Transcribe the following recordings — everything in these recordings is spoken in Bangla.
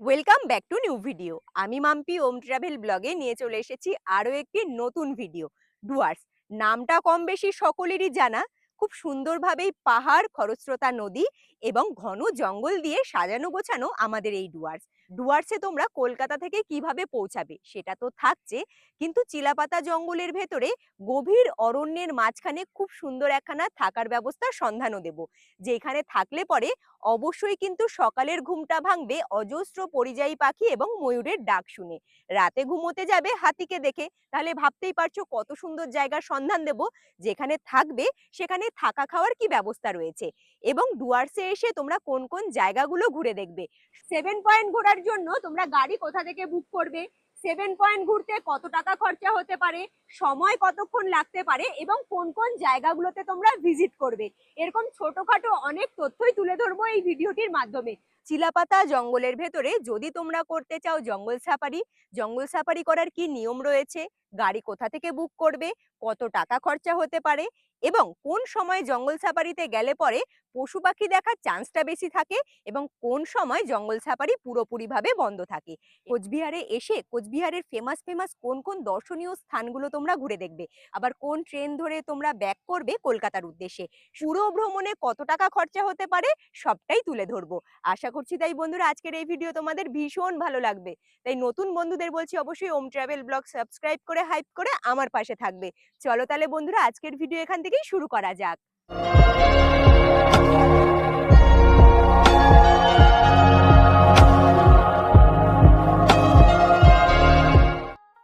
Welcome back to new video. আমি মাম্পি ওম ট্রাভেল ব্লগে নিয়ে চলে এসেছি আরো একটি নতুন ভিডিও। ডুয়ার্স নামটা কম বেশি সকলেরই জানা। খুব সুন্দরভাবেই পাহাড়, খরস্রোতা নদী এবং ঘন জঙ্গল দিয়ে সাজানো গোছানো আমাদের এই ডুয়ার্স। ডুয়ার্সে তোমরা কলকাতা থেকে কিভাবে পৌঁছাবে সেটা তো থাকছে, কিন্তু চিলাপাতা জঙ্গলের ভেতরে গভীর অরণ্যের মাঝখানে খুব সুন্দর একখানা থাকার ব্যবস্থার সন্ধানও দেব, যেখানে থাকলে পরে অবশ্যই কিন্তু সকালের ঘুমটা ভাঙবে অজস্র পরিযায়ী পাখি এবং ময়ূরের ডাক শুনে। রাতে ঘুমোতে যাবে হাতিকে দেখে। তাহলে ভাবতেই পারছো কত সুন্দর জায়গার সন্ধান দেব, যেখানে থাকবে সেখানে থাকা খাওয়ার কি ব্যবস্থা রয়েছে এবং ডুয়ার্সে এসে তোমরা কোন কোন জায়গাগুলো ঘুরে দেখবে। 7 পয়েন্ট ঘোরার জন্য তোমরা গাড়ি কোথা থেকে বুক করবে, 7 পয়েন্ট ঘুরতে কত টাকা খরচা হতে পারে, সময় কতক্ষণ লাগতে পারে এবং কোন কোন জায়গাগুলোতে তোমরা ভিজিট করবে, এরকম ছোটখাটো অনেক তথ্যই তুলে ধরবো এই ভিডিওটির মাধ্যমে। চিলাপাতা জঙ্গলের ভেতরে যদি তোমরা করতে চাও জঙ্গল সাফারি করার কি নিয়ম রয়েছে, গাড়ি কোথা থেকে বুক করবে, কত টাকা খরচা হতে পারে এবং কোন সময় জঙ্গল সাফারিতে গেলে পরে পশু পাখি দেখার চান্সটা বেশি থাকে এবং কোন সময় জঙ্গল সাফারি পুরোপুরিভাবে বন্ধ থাকে। কোচবিহারে এসে কোচবিহারের ফেমাস ফেমাস কোন কোন দর্শনীয় স্থানগুলো তোমরা ঘুরে দেখবে, আবার কোন ট্রেন ধরে তোমরা ব্যাক করবে কলকাতার উদ্দেশ্যে, পুরো ভ্রমণে কত টাকা খরচা হতে পারে সবটাই তুলে ধরবো। আশা করছি তাই বন্ধুরা আজকের এই ভিডিও তোমাদের ভীষণ ভালো লাগবে। তাই নতুন বন্ধুদের বলছি অবশ্যই ওম ট্রাভেল ব্লগ সাবস্ক্রাইব করে হাইপ করে আমার পাশে থাকবে। চলো তাহলে বন্ধুরা আজকের ভিডিও এখান থেকেই শুরু করা যাক।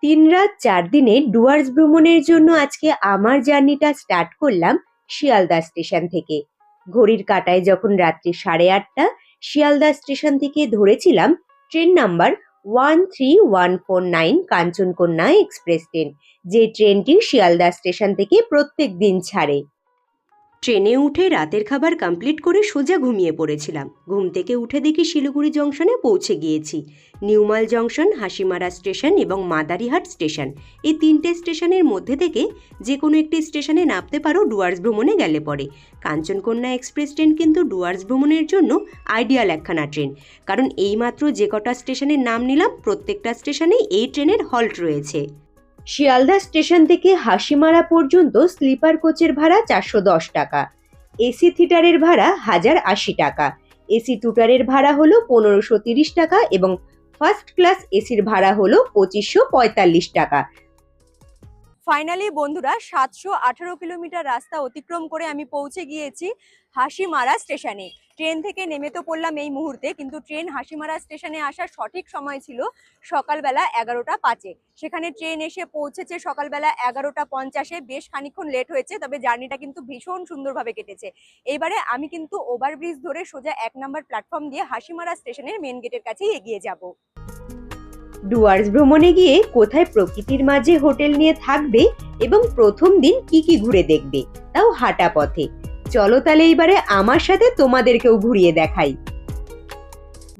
3 রাত 4 দিনে ডুয়ার্স ভ্রমণের জন্য আজকে আমার জার্নিটা স্টার্ট করলাম শিয়ালদা স্টেশন থেকে। ঘড়ির কাঁটায় যখন রাত্রি 8:30, শিয়ালদা স্টেশন থেকে ধরেছিলাম train number 13149 Kanchankanya express train, যে ট্রেনটি শিয়ালদা স্টেশন থেকে প্রত্যেক দিন ছাড়ে। ট্রেনে উঠে রাতের খাবার কমপ্লিট করে সোজা ঘুমিয়ে পড়েছিলাম। ঘুম থেকে উঠে দেখি শিলিগুড়ি জংশনে পৌঁছে গিয়েছি। নিউমাল জংশন, হাসিমারা স্টেশন এবং মাদারিহাট স্টেশন, এই 3টে স্টেশনের মধ্যে থেকে যে কোনো একটি স্টেশনে নামতে পারো ডুয়ার্স ভ্রমণে গেলে পরে। কাঞ্চনকন্যা এক্সপ্রেস ট্রেন কিন্তু ডুয়ার্স ভ্রমণের জন্য আইডিয়াল একখানা ট্রেন, কারণ এইমাত্র যে কটা স্টেশনের নাম নিলাম প্রত্যেকটা স্টেশনেই এই ট্রেনের হল্ট রয়েছে। শিয়ালদা স্টেশন থেকে হাসিমারা পর্যন্ত স্লিপার কোচের ভাড়া 410 টাকা, এসি থিটারের ভাড়া 1080 টাকা, এসি টুটারের ভাড়া হলো 1530 টাকা এবং ফার্স্ট ক্লাস এসির ভাড়া হলো 2545 টাকা। ফাইনালি বন্ধুরা 718 কিলোমিটার রাস্তা অতিক্রম করে আমি পৌঁছে গিয়েছি হাসিমারা স্টেশনে। ট্রেন থেকে নেমে তো পড়লাম এই মুহূর্তে, কিন্তু ট্রেন হাসিমারা স্টেশনে আসার সঠিক সময় ছিল সকালবেলা 11টা 5-এ। সেখানে ট্রেন এসে পৌঁছেছে সকালবেলা 11টা 50-এ। বেশ খানিকক্ষণ লেট হয়েছে, তবে জার্নিটা কিন্তু ভীষণ সুন্দরভাবে কেটেছে। এইবারে আমি কিন্তু ওভারব্রিজ ধরে সোজা 1 নম্বর প্ল্যাটফর্ম দিয়ে হাসিমারা স্টেশনের মেন গেটের কাছেই এগিয়ে যাব। ডুয়ার্স ভ্রমণে গিয়ে কোথায় প্রকৃতির মাঝে হোটেল নিয়ে থাকবে এবং প্রথম দিন কি কি ঘুরে দেখবে, তাও হাঁটা পথে। চলো তাহলে এবারে আমার সাথে তোমাদেরকেও ঘুরিয়ে দেখাই।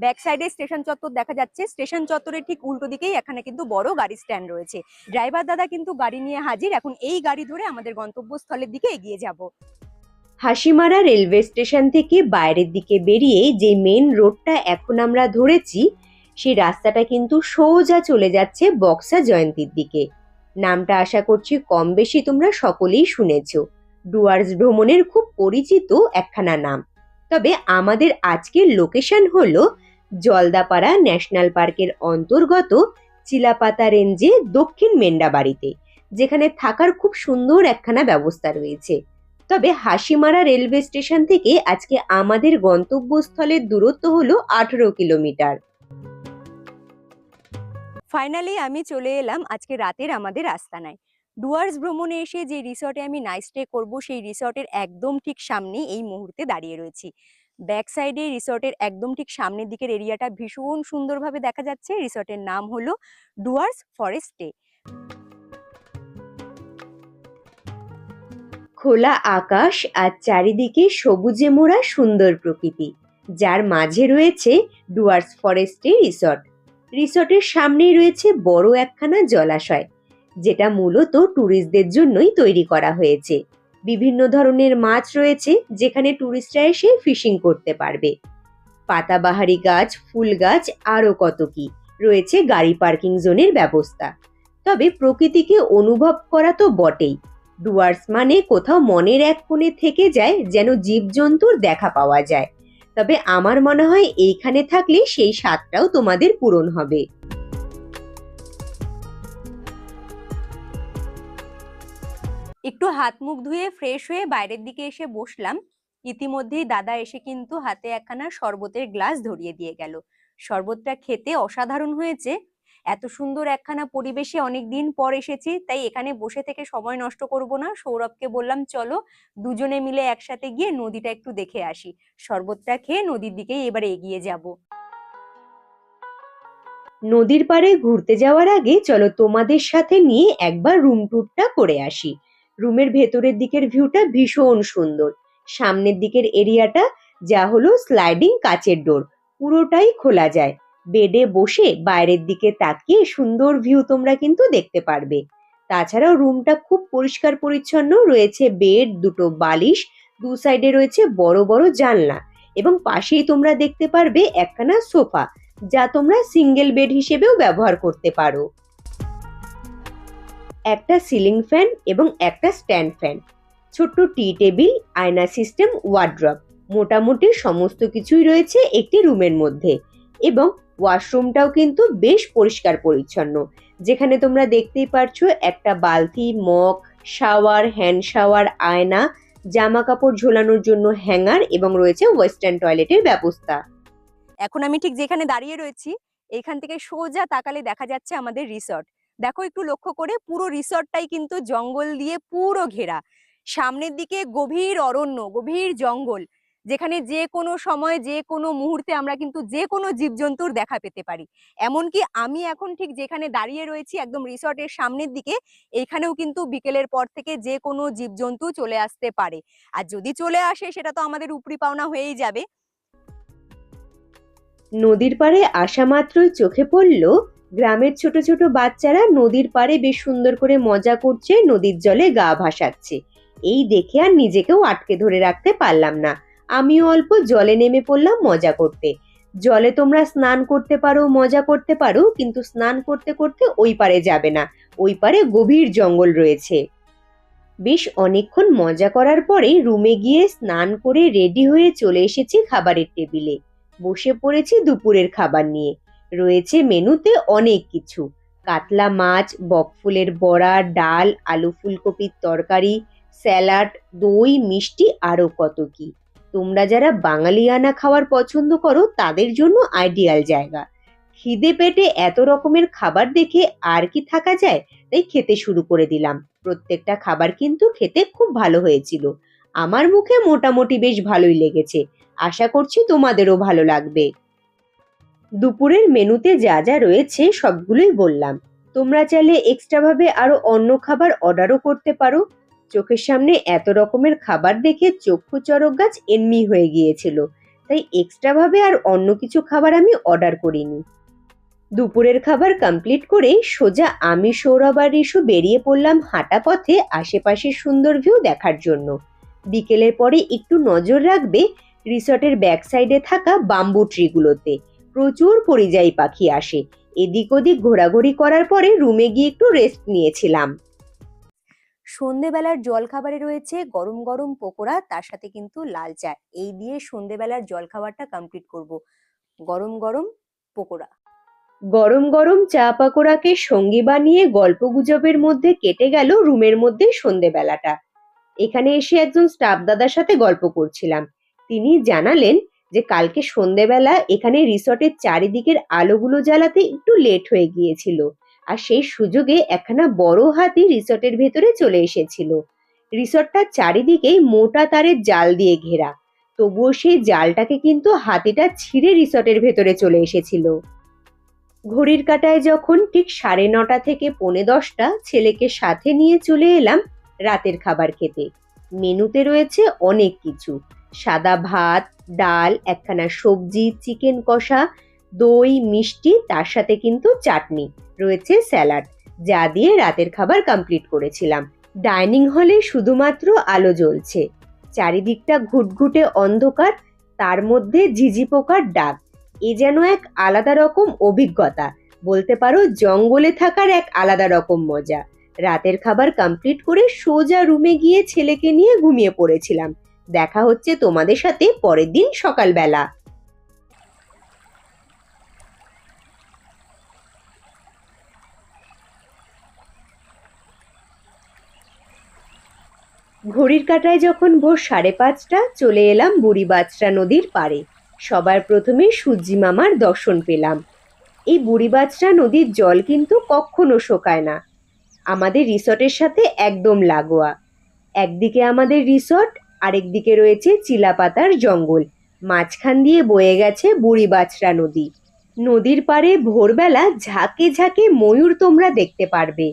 ব্যাক সাইডে স্টেশন চত্বর দেখা যাচ্ছে। স্টেশন চত্বরের ঠিক উল্টো দিকেই এখানে কিন্তু বড় গাড়ি স্ট্যান্ড রয়েছে। ড্রাইভার দাদা কিন্তু গাড়ি নিয়ে হাজির। এখন এই গাড়ি ধরে আমাদের গন্তব্যস্থলের দিকে এগিয়ে যাব। হাসিমারা রেলওয়ে স্টেশন থেকে বাইরের দিকে বেরিয়ে যে মেন রোডটা এখন আমরা ধরেছি, সেই রাস্তাটা কিন্তু সোজা চলে যাচ্ছে বক্সা জয়ন্তীর দিকে। নামটা আশা করছি কম বেশি তোমরা সকলেই শুনেছ। ডুয়ার্স ভ্রমণের খুব পরিচিত একখানা নাম। তবে আমাদের আজকের লোকেশন হলো জলদাপাড়া ন্যাশনাল পার্কের অন্তর্গত চিলাপাতা রেঞ্জে দক্ষিণ মেন্ডাবাড়িতে, যেখানে থাকার খুব সুন্দর একখানা ব্যবস্থা রয়েছে। তবে হাসিমারা রেলওয়ে স্টেশন থেকে আজকে আমাদের গন্তব্যস্থলের দূরত্ব হলো 18 কিলোমিটার। ফাইনালি আমি চলে এলাম আজকে রাতের আমাদের আস্তানায়। ডুয়ার্স ভ্রমণে এসে যে রিসর্টে আমি নাইট স্টে করবো, সেই রিসর্টের একদম ঠিক সামনে এই মুহূর্তে দাঁড়িয়ে রয়েছি। ব্যাক সাইডে রিসর্টের একদম ঠিক সামনের দিকের এরিয়াটা ভীষণ সুন্দরভাবে দেখা যাচ্ছে। রিসর্টের নাম হলো ডুয়ার্স ফরেস্ট স্টে। খোলা আকাশ আর চারিদিকে সবুজে মোড়া সুন্দর প্রকৃতি, যার মাঝে রয়েছে ডুয়ার্স ফরেস্টে রিসর্ট। রিসর্টের সামনেই রয়েছে বড় একখানা জলাশয়, যেটা মূলত ট্যুরিস্টদের জন্যই তৈরি করা হয়েছে। বিভিন্ন ধরনের মাছ রয়েছে, যেখানে ট্যুরিস্টরা এসে ফিশিং করতে পারবে। পাতাবাহারি গাছ, ফুল গাছ, আরো কত কি। রয়েছে গাড়ি পার্কিং জোনের ব্যবস্থা। তবে প্রকৃতিকে অনুভব করা তো বটেই। ডুয়ার্স মানে কোথাও মনের এক কোণে থেকে যায় যেন জীবজন্তুর দেখা পাওয়া যায়। তবে আমার মনে হয় এইখানে থাকলে সেই স্বাদটাও তোমাদের পূরণ হবে। একটু হাত মুখ ধুয়ে ফ্রেশ হয়ে বাইরের দিকে এসে বসলাম। ইতিমধ্যেই দাদা এসে কিন্তু হাতে একখানা শরবতের গ্লাস ধরিয়ে দিয়ে গেল। শরবতটা খেতে অসাধারণ হয়েছে। এত সুন্দর একখানা পরিবেশে অনেকদিন পর এসেছি, তাই এখানে বসে থেকে সময় নষ্ট করব না। সৌরভকে বললাম চলো দুজনে মিলে একসাথে গিয়ে নদীটা একটু দেখে আসি। শরবতটা খেয়ে নদীর দিকেই এবারে এগিয়ে যাব। নদীর পাড়ে ঘুরতে যাওয়ার আগে চলো তোমাদের সাথে নিয়ে একবার রুম ট্যুরটা করে আসি। রুমের ভেতরের দিকের ভিউটা ভীষণ সুন্দর। সামনের দিকের এরিয়াটা যা হলো স্লাইডিং কাচের ডোর, পুরোটাই খোলা যায়। বেডে বসে বাইরের দিকে তাকিয়ে সুন্দর ভিউ তোমরা কিন্তু দেখতে পারবে। তাছাড়াও রুমটা খুব পরিষ্কার পরিচ্ছন্ন, রয়েছে বেড, দুটো বালিশ, দু সাইডে রয়েছে বড় বড় জানলা, এবং পাশেই তোমরা দেখতে পারবে একখানা সোফা, যা তোমরা সিঙ্গেল বেড হিসেবেও ব্যবহার করতে পারো। একটা সিলিং ফ্যান এবং একটা স্ট্যান্ড ফ্যান, ছোট্ট টি টেবিল, আয়না সিস্টেম, ওয়ার্ড্রপ, মোটামুটি সমস্ত কিছুই রয়েছে একটি রুমের মধ্যে। এবং ওয়াশরুমটাও কিন্তু বেশ পরিষ্কার পরিচ্ছন্ন, যেখানে তোমরা দেখতেই পারছো একটা বালতি, মগ, শাওয়ার, হ্যান্ড শাওয়ার, আয়না, জামা কাপড় ঝোলানোর জন্য হ্যাঙ্গার, এবং রয়েছে ওয়েস্টার্ন টয়লেটের ব্যবস্থা। এখন আমি ঠিক যেখানে দাঁড়িয়ে রয়েছি, এখান থেকে সোজা তাকালে দেখা যাচ্ছে আমাদের রিসর্ট। দেখো একটু লক্ষ্য করে, পুরো রিসর্টটাই কিন্তু জঙ্গল দিয়ে পুরো ঘেরা। সামনের দিকে গভীর অরণ্য, গভীর জঙ্গল, যেখানে যে কোনো সময় যে কোনো মুহূর্তে আমরা কিন্তু যে কোনো জীবজন্তুর দেখা পেতে পারি। এমনকি আমি এখন ঠিক যেখানে দাঁড়িয়ে রয়েছি একদম রিসর্টের সামনের দিকে, এইখানেও কিন্তু বিকেলের পর থেকে যে কোনো জীবজন্তু চলে আসতে পারে। আর যদি চলে আসে সেটা তো আমাদের উপরি পাওনা হয়েই যাবে। নদীর পাড়ে আসা মাত্রই চোখে পড়ল গ্রামের ছোট ছোট বাচ্চারা নদীর পাড়ে বেশ সুন্দর করে মজা করছে, নদীর জলে গা ভাসাচ্ছে। এই দেখে আর নিজেকেও আটকে ধরে রাখতে পারলাম না, আমিও অল্প জলে নেমে পড়লাম মজা করতে। জলে তোমরা স্নান করতে পারো, মজা করতে পারো, কিন্তু স্নান করতে করতে ওই পারে যাবে না, ওই পারে গভীর জঙ্গল রয়েছে। বেশ অনেকক্ষণ মজা করার পরে রুমে গিয়ে স্নান করে রেডি হয়ে চলে এসেছি খাবারের টেবিলে। বসে পড়েছি দুপুরের খাবার নিয়ে। রয়েছে মেনুতে অনেক কিছু, কাতলা মাছ, বকফুলের বড়া, ডাল, আলু ফুলকপির তরকারি, স্যালাড, দই, মিষ্টি, আরো কত কি। তোমরা যারা বাঙালিয়ানা খাবার পছন্দ করো তাদের জন্য আইডিয়াল জায়গা। খিদে পেটে এত রকমের খাবার দেখে আর কি থাকা যায়, তাই খেতে শুরু করে দিলাম। প্রত্যেকটা খাবার কিন্তু খেতে খুব ভালো হয়েছিল। আমার মুখে মোটামুটি বেশ ভালোই লেগেছে, আশা করছি তোমাদেরও ভালো লাগবে। দুপুরের মেনুতে যা যা রয়েছে সবগুলোই বললাম। তোমরা চাইলে এক্সট্রা ভাবে আরো অন্য খাবার অর্ডারও করতে পারো। চোখের সামনে এত রকমের খাবার দেখে চক্ষু চড়ক গাছ এমনি হয়ে গিয়েছিল, তাই এক্সট্রা ভাবে আর অন্য কিছু খাবার আমি অর্ডার করিনি। দুপুরের খাবার কমপ্লিট করে সোজা আমি, সৌরভ আর রিশু বেরিয়ে পড়লাম হাঁটা পথে আশেপাশের সুন্দর ভিউ দেখার জন্য। বিকেলের পরে একটু নজর রাখবে রিসর্টের ব্যাক সাইডে থাকা বাম্বু ট্রিগুলোতে, প্রচুর পরিযায়ী পাখি আসে। এদিক ওদিক ঘোরাঘুরি করার পরে রুমে গিয়ে একটু রেস্ট নিয়েছিলাম। সন্ধেবেলার জলখাবারে রয়েছে গরম গরম পকোড়া, তার সাথে কিন্তু লাল চা। এই দিয়ে সন্ধেবেলার জলখাবারটা কমপ্লিট করব। গরম গরম পকোড়া। গরম গরম চা পাকোড়াকে সঙ্গী বানিয়ে গল্প গুজবের মধ্যে কেটে গেল রুমের মধ্যে সন্ধেবেলাটা। এখানে এসে একজন স্টাফ দাদার সাথে গল্প করছিলাম। তিনি জানালেন যে কালকে সন্ধেবেলা এখানে রিসর্টের চারিদিকের আলোগুলো জ্বালাতে একটু লেট হয়ে গিয়েছিল, আর সেই সুযোগে একখানা বড় হাতি রিসর্টের ভেতরে চলে এসেছিল। রিসর্টটার চারিদিকেই মোটা তারের জাল দিয়ে ঘেরা, তবুও সেই জালটাকে কিন্তু হাতিটা ছিঁড়ে রিসর্টের ভেতরে চলে এসেছিল। ঘড়ির কাঁটায় যখন ঠিক 9:30 থেকে 9:45, ছেলেকে সাথে নিয়ে চলে এলাম রাতের খাবার খেতে। মেনুতে রয়েছে অনেক কিছু, সাদা ভাত, ডাল, একখানা সবজি, চিকেন কষা, দই, মিষ্টি, তার সাথে কিন্তু চাটনি, রয়েছে স্যালাড, যা দিয়ে রাতের খাবার কমপ্লিট করেছিলাম। ডাইনিং হলে শুধুমাত্র আলো জ্বলছে, চারিদিকটা ঘুটঘুটে অন্ধকার, তার মধ্যে ঝিঝি পোকার ডাক, এ যেন এক আলাদা রকম অভিজ্ঞতা। বলতে পারো জঙ্গলে থাকার এক আলাদা রকম মজা। রাতের খাবার কমপ্লিট করে সোজা রুমে গিয়ে ছেলেকে নিয়ে ঘুমিয়ে পড়েছিলাম। দেখা হচ্ছে তোমাদের সাথে পরের দিন সকালবেলা। ঘড়ির কাঁটায় যখন ভোর 5:30 চলে এলাম বুড়িবাজরা নদীর পাড়ে। সবার প্রথমে সূর্যি মামার দর্শন পেলাম। এই বুড়িবাজরা নদীর জল কিন্তু কখনো শোকায় না। আমাদের রিসর্টের সাথে একদম লাগোয়া। একদিকে আমাদের রিসর্ট, আরেকদিকে রয়েছে চিলাপাতার জঙ্গল। মাঝখান দিয়ে বয়ে গেছে বুড়িবাজরা নদী। নদীর পাড়ে ভোরবেলা ঝাঁকে ঝাঁকে ময়ূর তোমরা দেখতে পারবে।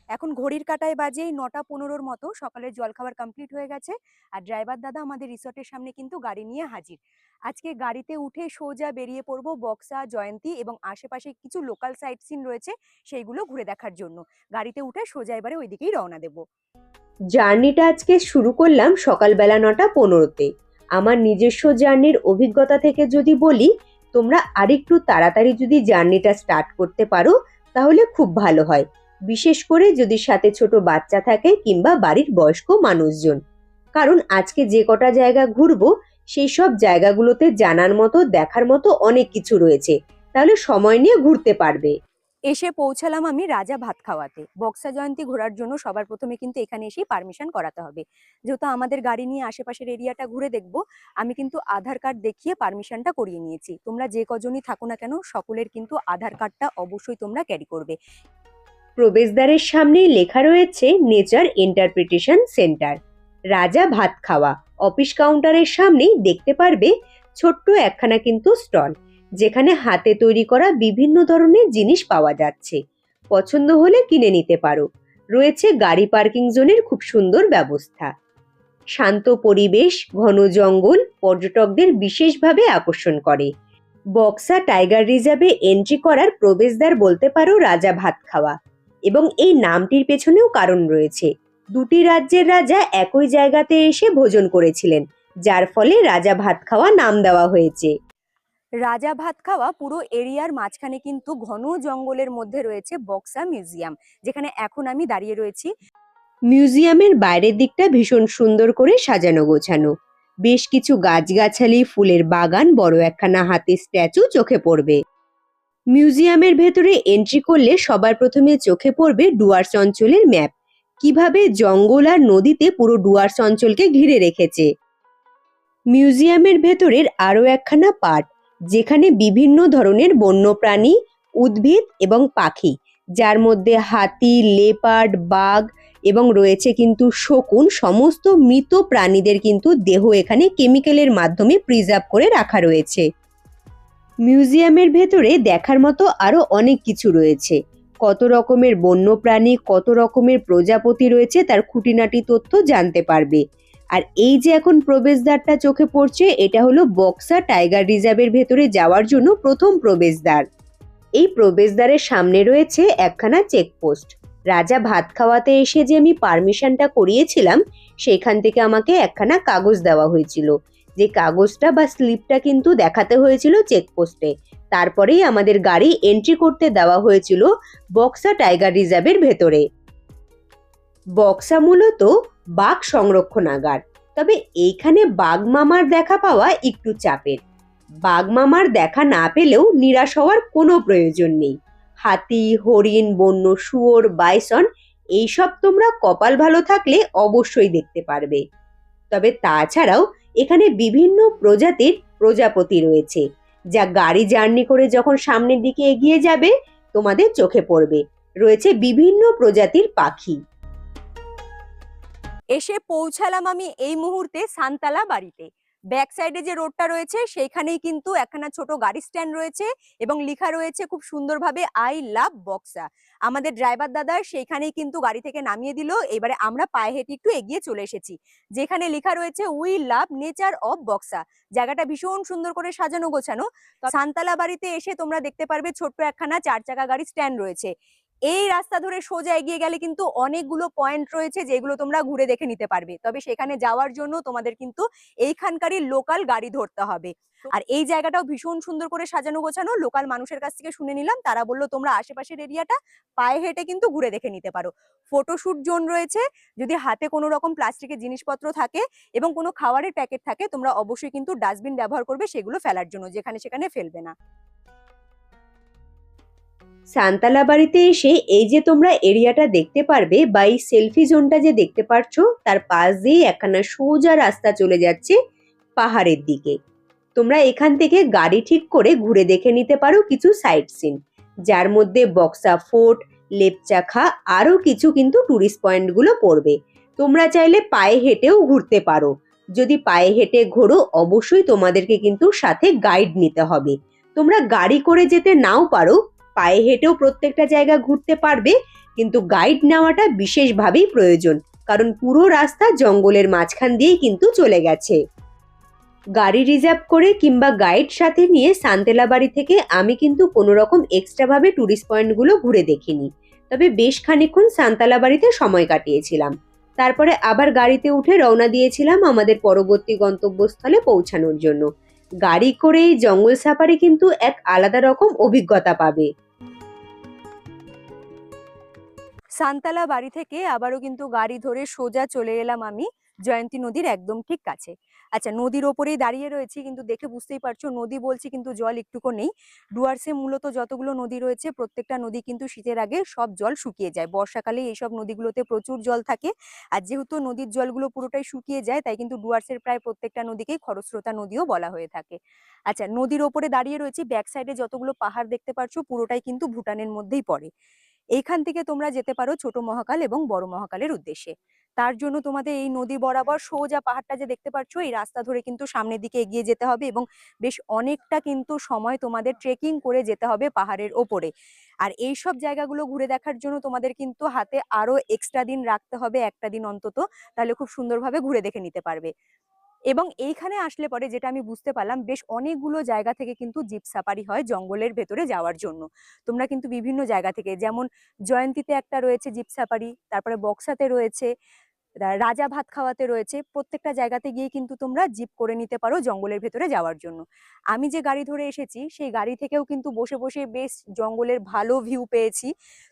এখন ঘড়ির কাঁটায় বাজে 9:15 মতো, সকালের জলখাবার কমপ্লিট হয়ে গেছে। আর ড্রাইভার দাদা আমাদের রিসর্টের সামনে কিন্তু গাড়ি নিয়ে হাজির। আজকে গাড়িতে উঠে সোজা বেরিয়ে পড়বো বক্সা, জয়ন্তী এবং আশেপাশে কিছু লোকাল সাইট সিন রয়েছে সেইগুলো ঘুরে দেখার জন্য। গাড়িতে উঠে সোজা এবারে ওইদিকেই রওনা দেবো। জার্নিটা আজকে শুরু করলাম সকালবেলা 9:15-তে। আমার নিজস্ব জার্নির অভিজ্ঞতা থেকে যদি বলি, তোমরা আরেকটু তাড়াতাড়ি যদি জার্নিটা স্টার্ট করতে পারো তাহলে খুব ভালো হয়। বিশেষ করে যদি সাথে ছোট বাচ্চা থাকে কিংবা বাড়ির বয়স্ক মানুষজন। কারণ আজকে যে কটা জায়গা ঘুরবো সেই সব জায়গাগুলোতে জানার মতো, দেখার মতো অনেক কিছু রয়েছে। তাহলে সময় নিয়ে ঘুরতে পারবে। এসে পৌঁছালাম আমি রাজা ভাত খাওয়াতে। বক্সা জয়ন্তী ঘোরার জন্য সবার প্রথমে কিন্তু এখানে এসেই পারমিশন করাতে হবে। যেহেতু আমাদের গাড়ি নিয়ে আশেপাশের এরিয়াটা ঘুরে দেখব, আমি কিন্তু আধার কার্ড দেখিয়ে পারমিশনটা করিয়ে নিয়েছি। তোমরা যে কজনই থাকো না কেন, সকলের কিন্তু আধার কার্ডটা অবশ্যই তোমরা ক্যারি করবে। প্রবেশদ্বারের সামনেই লেখা রয়েছে নেচার ইন্টারপ্রিটেশন সেন্টার, রাজা ভাত খাওয়া। অফিস কাউন্টারের সামনেই দেখতে পারবে ছোট্ট একখানা কিন্তু স্টল, যেখানে হাতে তৈরি করা বিভিন্ন ধরনের জিনিস পাওয়া যাচ্ছে। পছন্দ হলে কিনে নিতে পারো। রয়েছে গাড়ি পার্কিং জোনের খুব সুন্দর ব্যবস্থা। শান্ত পরিবেশ, ঘন জঙ্গল পর্যটকদের বিশেষভাবে আকর্ষণ করে। বক্সা টাইগার রিজার্ভে এন্ট্রি করার প্রবেশদ্বার বলতে পারো রাজা ভাত খাওয়া। এবং এই নামটির পেছনেও কারণ রয়েছে। দুটি রাজ্যের রাজা একই জায়গাতে এসে ভোজন করেছিলেন, যার ফলে রাজা ভাত খাওয়া নাম দেওয়া হয়েছে। রাজা ভাত খাওয়া পুরো এরিয়ার মাঝখানে কিন্তু ঘন জঙ্গলের মধ্যে রয়েছে বক্সা মিউজিয়াম, যেখানে এখন আমি দাঁড়িয়ে রয়েছি। মিউজিয়ামের বাইরের দিকটা ভীষণ সুন্দর করে সাজানো গোছানো। বেশ কিছু গাছগাছালি, ফুলের বাগান, বড় একখানা হাতির স্ট্যাচু চোখে পড়বে। মিউজিয়ামের ভেতরে এন্ট্রি করলে সবার প্রথমে চোখে পড়বে ডুয়ার্স অঞ্চলের ম্যাপ। কিভাবে জঙ্গল আর নদীতে পুরো ডুয়ার্স অঞ্চলকে ঘিরে রেখেছে। মিউজিয়ামের ভেতরের আরো একখানা পার্ট, যেখানে বিভিন্ন ধরনের বন্যপ্রাণী, উদ্ভিদ এবং পাখি, যার মধ্যে হাতি, লেপার্ড, বাঘ এবং রয়েছে কিন্তু শকুন, সমস্ত মৃত প্রাণীদের কিন্তু দেহ এখানে কেমিক্যালের মাধ্যমে প্রিজার্ভ করে রাখা রয়েছে। মিউজিয়ামের ভেতরে দেখার মতো আরো অনেক কিছু রয়েছে। কত রকমের বন্যপ্রাণী, কত রকমের প্রজাপতি রয়েছে তার খুঁটিনাটি তথ্য জানতে পারবে। আর এই যে এখন প্রবেশদ্বারটা চোখে পড়ছে, এটা হলো বক্সা টাইগার রিজার্ভের ভেতরে যাওয়ার জন্য প্রথম প্রবেশদ্বার। এই প্রবেশদ্বারের সামনে রয়েছে একখানা চেকপোস্ট। রাজা ভাত খাওয়াতে এসে যে আমি পারমিশনটা করিয়েছিলাম, সেখান থেকে আমাকে একখানা কাগজ দেওয়া হয়েছিল। যে কাগজটা বা স্লিপটা কিন্তু দেখাতে হয়েছিল চেকপোস্টে। তারপরেই আমাদের গাড়ি এন্ট্রি করতে দেওয়া হয়েছিল বক্সা টাইগার রিজার্ভের ভেতরে। বক্সা মূলত বাঘ সংরক্ষণাগার। তবে এইখানে বাঘ মামার দেখা পাওয়া একটু চাপের। বাঘ মামার দেখা না পেলেও নিরাশ হওয়ার কোনো প্রয়োজন নেই। হাতি, হরিণ, বন্য শুয়োর, বাইসন এইসব তোমরা কপাল ভালো থাকলে অবশ্যই দেখতে পারবে। তবে তাছাড়াও এখানে বিভিন্ন প্রজাতির প্রজাপতি রয়েছে, যা গাড়ি জার্নি করে যখন সামনের দিকে এগিয়ে যাবে তোমাদের চোখে পড়বে। রয়েছে বিভিন্ন প্রজাতির পাখি। এসে পৌঁছালাম আমি এই মুহূর্তে সান্তালা বাড়িতে। ব্যাক সাইডে যে রোডটা রয়েছে সেইখানেই কিন্তু একখানা ছোট গাড়ি স্ট্যান্ড রয়েছে এবং লেখা রয়েছে খুব সুন্দরভাবে আই লাভ বক্সা। আমাদের ড্রাইভার দাদা সেইখানেই কিন্তু গাড়ি থেকে নামিয়ে দিল। এবারে আমরা পায়ে হেঁটে একটু এগিয়ে চলে এসেছি, যেখানে লেখা রয়েছে we love nature of Buxa. জায়গাটা ভীষণ সুন্দর করে সাজানো গোছানো। তো সান্তালা বাড়িতে এসে তোমরা দেখতে পারবে ছোট্ট একখানা 4 চাকা গাড়ি স্ট্যান্ড রয়েছে। এই রাস্তা ধরে সোজা এগিয়ে গেলে কিন্তু অনেকগুলো পয়েন্ট রয়েছে যেগুলো তোমরা ঘুরে দেখে নিতে পারবে, তবে সেখানে যাওয়ার জন্য তোমাদের কিন্তু এইখানকারই লোকাল গাড়ি ধরতে হবে। আর এই জায়গাটাও ভীষণ সুন্দর করে সাজানো গোছানো। লোকাল মানুষের কাছ থেকে শুনে নিলাম, তারা বললো তোমরা আশেপাশের এরিয়াটা পায়ে হেঁটে কিন্তু ঘুরে দেখে নিতে পারো। ফটোশুট জোন রয়েছে, যদি হাতে কোনো রকম প্লাস্টিকের জিনিসপত্র থাকে এবং কোনো খাবারের প্যাকেট থাকে তোমরা অবশ্যই কিন্তু ডাস্টবিন ব্যবহার করবে সেগুলো ফেলার জন্য, যেখানে সেখানে ফেলবে না। সান্তালা বাড়িতে এসে এই যে তোমরা এরিয়াটা দেখতে পারবে বা এই সেলফি জোনটা যে দেখতে পারছো, তার পাশ দিয়ে একখানা সোজা রাস্তা চলে যাচ্ছে পাহাড়ের দিকে। তোমরা এখান থেকে গাড়ি ঠিক করে ঘুরে দেখে নিতে পারো কিছু সাইট সিন, যার মধ্যে বক্সা ফোর্ট, লেপচাখা আরো কিছু কিন্তু টুরিস্ট পয়েন্ট গুলো পড়বে। তোমরা চাইলে পায়ে হেঁটেও ঘুরতে পারো। যদি পায়ে হেঁটে ঘোরো অবশ্যই তোমাদেরকে কিন্তু সাথে গাইড নিতে হবে। তোমরা গাড়ি করে যেতে নাও পারো, পায়ে হেঁটেও প্রত্যেকটা জায়গা ঘুরতে পারবে, কিন্তু গাইড নেওয়াটা বিশেষভাবেই প্রয়োজন, কারণ পুরো রাস্তা জঙ্গলের মাঝখান দিয়েই কিন্তু চলে গেছে। গাড়ি রিজার্ভ করে কিংবা গাইড সাথে নিয়ে সান্তেলা বাড়ি থেকে আমি কিন্তু কোনো রকম এক্সট্রা ভাবে টুরিস্ট পয়েন্ট গুলো ঘুরে দেখিনি, তবে বেশ খানিকক্ষণ সান্তালা বাড়িতে সময় কাটিয়েছিলাম। তারপরে আবার গাড়িতে উঠে রওনা দিয়েছিলাম আমাদের পরবর্তী গন্তব্যস্থলে পৌঁছানোর জন্য। গাড়ি করে এই জঙ্গল সাফারি কিন্তু এক আলাদা রকম অভিজ্ঞতা পাবে। সান্তালা বাড়ি থেকে আবারও কিন্তু গাড়ি ধরে সোজা চলে এলাম আমি জয়ন্তী নদীর একদম ঠিক কাছে। আচ্ছা, নদীর ওপরেই দাঁড়িয়ে রয়েছি, কিন্তু দেখে বুঝতেই পারছো নদী বলছি কিন্তু জল একটুকু নেই। ডুয়ার্সে মূলত যতগুলো নদী রয়েছে প্রত্যেকটা নদী কিন্তু শীতের আগে সব জল শুকিয়ে যায়, বর্ষাকালে এইসব নদীগুলোতে প্রচুর জল থাকে। আর যেহেতু নদীর জলগুলো পুরোটাই শুকিয়ে যায় তাই কিন্তু ডুয়ার্সের প্রায় প্রত্যেকটা নদীকেই খরস্রোতা নদীও বলা হয়ে থাকে। আচ্ছা, নদীর ওপরে দাঁড়িয়ে রয়েছি, ব্যাক সাইডে যতগুলো পাহাড় দেখতে পাচ্ছ পুরোটাই কিন্তু ভুটানের মধ্যেই পড়ে। এইখান থেকে তোমরা যেতে পারো ছোট মহাকাল এবং বড় মহাকালের উদ্দেশ্যে। তার জন্য তোমাদের এই নদী বরাবর সোজা পাহাড়টা যে দেখতে পাচ্ছ এই রাস্তা ধরে কিন্তু সামনের দিকে এগিয়ে যেতে হবে এবং বেশ অনেকটা কিন্তু সময় তোমাদের ট্রেকিং করে যেতে হবে পাহাড়ের ওপরে। আর এই সব জায়গাগুলো ঘুরে দেখার জন্য তোমাদের কিন্তু হাতে আরো এক্সট্রা দিন রাখতে হবে, একটা দিন অন্তত, তাহলে খুব সুন্দরভাবে ঘুরে দেখে নিতে পারবে। এবং এইখানে আসলে পরে যেটা আমি বুঝতে পারলাম, বেশ অনেকগুলো জায়গা থেকে কিন্তু জিপ সাফারি হয় জঙ্গলের ভেতরে যাওয়ার জন্য। তোমরা কিন্তু বিভিন্ন জায়গা থেকে, যেমন জয়ন্তীতে একটা রয়েছে জিপ সাফারি, তারপরে বক্সাতে রয়েছে, রাজা ভাত খাওয়াতে রয়েছে, প্রত্যেকটা জায়গাতে গিয়ে কিন্তু তোমরা জিপ করে নিতে পারো জঙ্গলের ভেতরে যাওয়ার জন্য। আমি যে গাড়ি ধরে এসেছি সেই গাড়ি থেকেও কিন্তু বসে বসে বেশ জঙ্গলের ভালো ভিউ পেয়েছি।